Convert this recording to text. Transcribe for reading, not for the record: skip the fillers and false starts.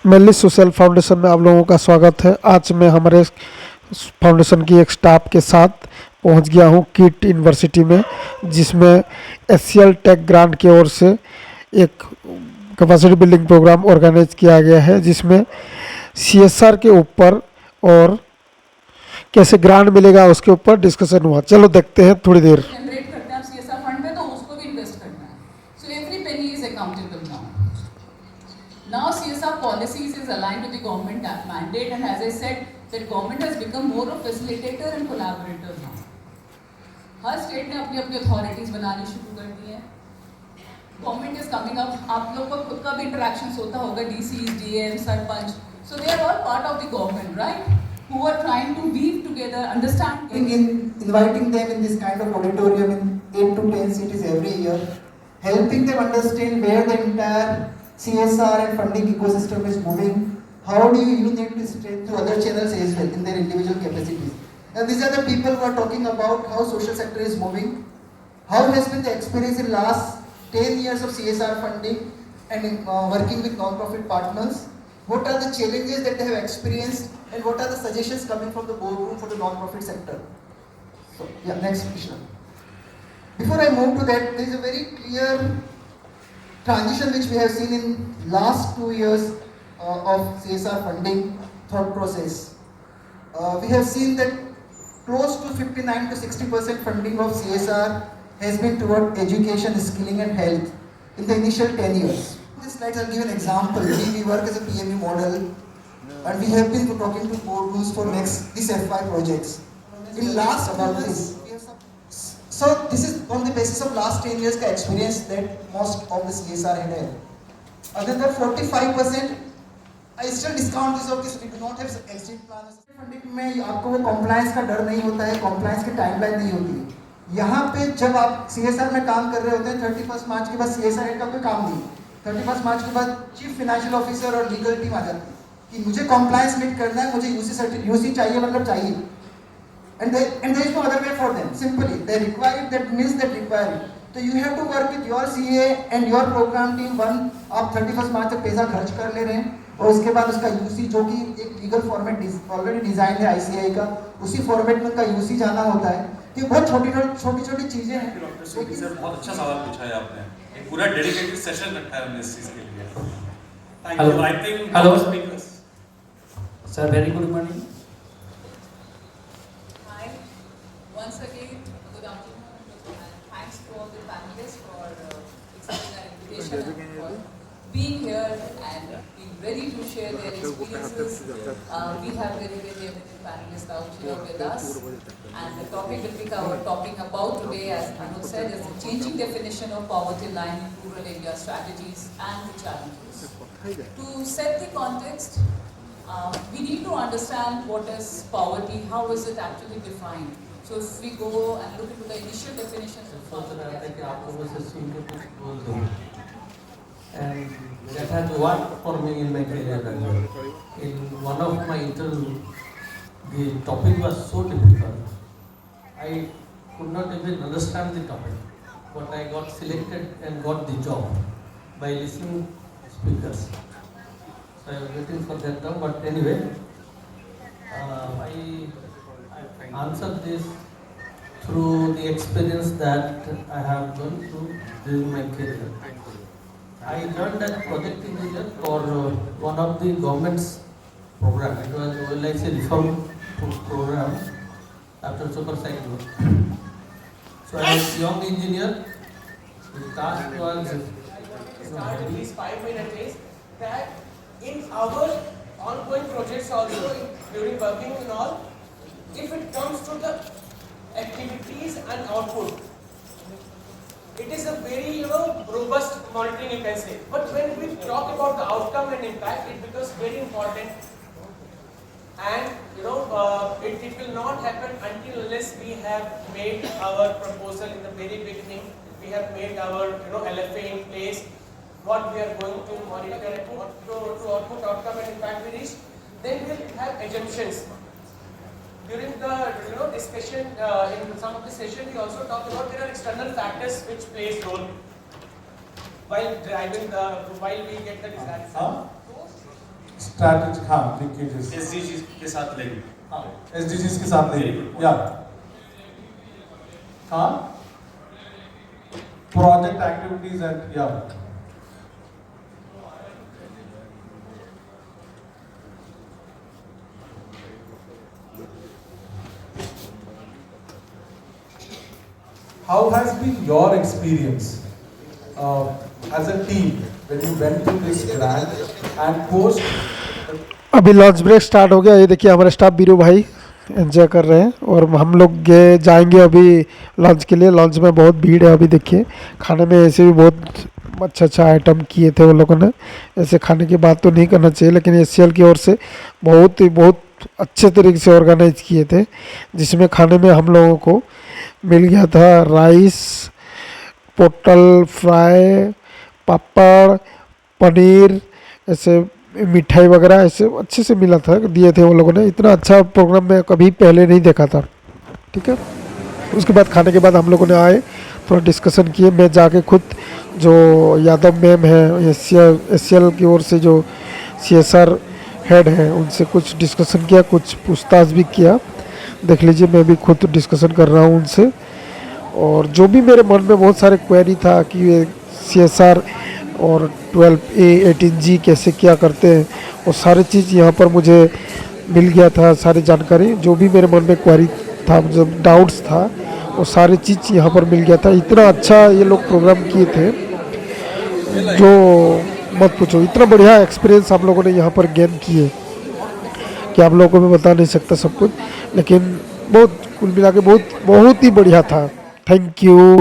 Mainly social foundation में आप लोगों का स्वागत है। आज मैं हमारे फाउंडेशन की एक स्टाफ के साथ पहुंच गया हूं किट यूनिवर्सिटी में, जिसमें एशियल टेक ग्रांट की ओर से एक कैपेसिटी बिल्डिंग प्रोग्राम ऑर्गेनाइज किया गया है, जिसमें सीएसआर के ऊपर और कैसे ग्रांट मिलेगा उसके ऊपर डिस्कशन हुआ। चलो देखते हैं थोड़ी देर। जनरेट करते हैं आप सीएसआर फंड में, तो उसको भी इन्वेस्ट करना है। So every penny is accountable now. Now CSR policies is aligned to the government mandate, and as I said, the government has become more of facilitator and collaborator now. Her state ने अपनी अपनी authorities बनानी शुरू कर दी है। Government is coming up, आप लोग का खुद का भी इंटरेक्शन होता होगा, DC, DM, sarpanch, so they are all part of the government, right? Who are trying to weave together, understand. In inviting them in this kind of auditorium in 8 to 10 cities every year, helping them understand where the entire CSR and funding ecosystem is moving, how do you use it to strengthen through other channels as well in their individual capacities. And these are the people who are talking about how social sector is moving, how has been the experience in last 10 years of CSR funding and in, working with non-profit partners. What are the challenges that they have experienced and what are the suggestions coming from the boardroom for the non-profit sector? So, yeah, next Krishna. Before I move to that, there is a very clear transition which we have seen in last 2 years of CSR funding thought process. We have seen that close to 59 to 60% funding of CSR has been toward education, skilling and health in the initial 10 years. This slide I'll give an example. We work as a PME model and we have been talking to boardrooms for these FY projects. In last about this, so this is on the basis of last 10 years का experience that most of the CSR had. Other than 45%, I still discount this of this. We do not have exit plans. Funding में आपको वो compliance का डर नहीं होता है, compliance की timeline नहीं होती है। यहाँ पे जब आप CSR में काम कर रहे होते हैं, 31 मार्च के बाद CSR हेड का कोई काम नहीं। 31 मार्च के बाद चीफ फाइनेंशियल ऑफिसर और लीगल टीम आ जाती है कि मुझे कॉम्प्लायंस मीट करना है, मुझे यूसी चाहिए, मतलब चाहिए। And there is no other way for them. Simply, they require it. That means that require it. So you have to work with your CA and your program team. One, आप 31 मार्च तक पैसा खर्च कर ले रहे हैं और उसके बाद उसका यूसी, जो कि एक लीगल फॉर्मेट ऑलरेडी डिजाइन है ICAI का, उसी फॉर्मेट में उनका यूसी जाना होता है। ये बहुत छोटी चीजें हैं। डॉक्टर सर बहुत अच्छा सवाल पूछा है आपने। एक पूरा डेडिकेटेड सेशन रखा है हमने इस चीज के लिए। Thank you. I think hello speakers sir, very good morning. Once again, good afternoon and thanks to all the panelists for accepting our invitation and for being here and being ready to share their experiences. We have very eminent panelists out here with us, and the topic that we are talking about today, as Anuj said, is the changing definition of poverty line in rural India strategies and the challenges. To set the context, we need to understand what is poverty, how is it actually defined. So if we go and look into the initial definitions of poverty, and that has worked for me in my career as well. In one of my interviews, the topic was so difficult. I could not even understand the topic, but I got selected and got the job by listening speakers. So I was waiting for that term, but anyway, I answered this through the experience that I have gone through during my career. I learned that project engineer for one of the government's program. It was OLIC reform program after super cycle. So as a young engineer, the task was start at least 5 minutes is that in our ongoing projects also during working and all, if it comes to the activities and output, it is a very robust monitoring, you can say. But when we talk about the outcome and impact, it becomes very important. And it will not happen until unless we have made our proposal in the very beginning. We have made our LFA in place, what we are going to monitor, what to output, outcome and impact we reach. Then we will have assumptions. During the discussion in some of the session, we also talked about there are external factors which plays role while driving while we get the desired result. Strategic, हाँ, linkages SDGs के साथ लेंगे। SDGs के साथ लेंगे, या हाँ, project activities and या how has been your experience as a team when you went to this grant and post? अभी लंच ब्रेक स्टार्ट हो गया। ये देखिए हमारे स्टाफ बीरू भाई एंजॉय कर रहे हैं और हम लोग जाएंगे अभी लंच के लिए। लंच में बहुत भीड़ है अभी। देखिए खाने में ऐसे भी बहुत अच्छा आइटम किए थे वो लोगों ने। ऐसे खाने की बात तो नहीं करना चाहिए, लेकिन एसीएल की ओर से बहुत अच्छे तरीके से ऑर्गेनाइज किए थे, जिसमें खाने में हम लोगों को मिल गया था राइस, पोटल फ्राई, पापड़, पनीर, ऐसे मिठाई वगैरह ऐसे अच्छे से मिला था, दिए थे वो लोगों ने। इतना अच्छा प्रोग्राम मैं कभी पहले नहीं देखा था। ठीक है, उसके बाद खाने के बाद हम लोगों ने आए, थोड़ा डिस्कशन किए। मैं जाके खुद जो यादव मैम है एसीएल की ओर से जो CSR हेड है, उनसे कुछ डिस्कशन किया, कुछ पूछताछ भी किया। देख लीजिए मैं भी खुद डिस्कशन कर रहा हूँ उनसे। और जो भी मेरे मन में बहुत सारे क्वेरी था कि ये CSR और 12A 18G कैसे क्या करते हैं, वो सारी चीज़ यहाँ पर मुझे मिल गया था। सारी जानकारी जो भी मेरे मन में क्वेरी था, जो डाउट्स था, वो सारी चीज़ यहाँ पर मिल गया था। इतना अच्छा ये लोग प्रोग्राम किए थे जो मत पूछो। इतना बढ़िया एक्सपीरियंस आप लोगों ने यहाँ पर गेन किए कि आप लोगों को मैं बता नहीं सकता सब कुछ, लेकिन बहुत कुल मिला के बहुत ही बढ़िया था। Thank you.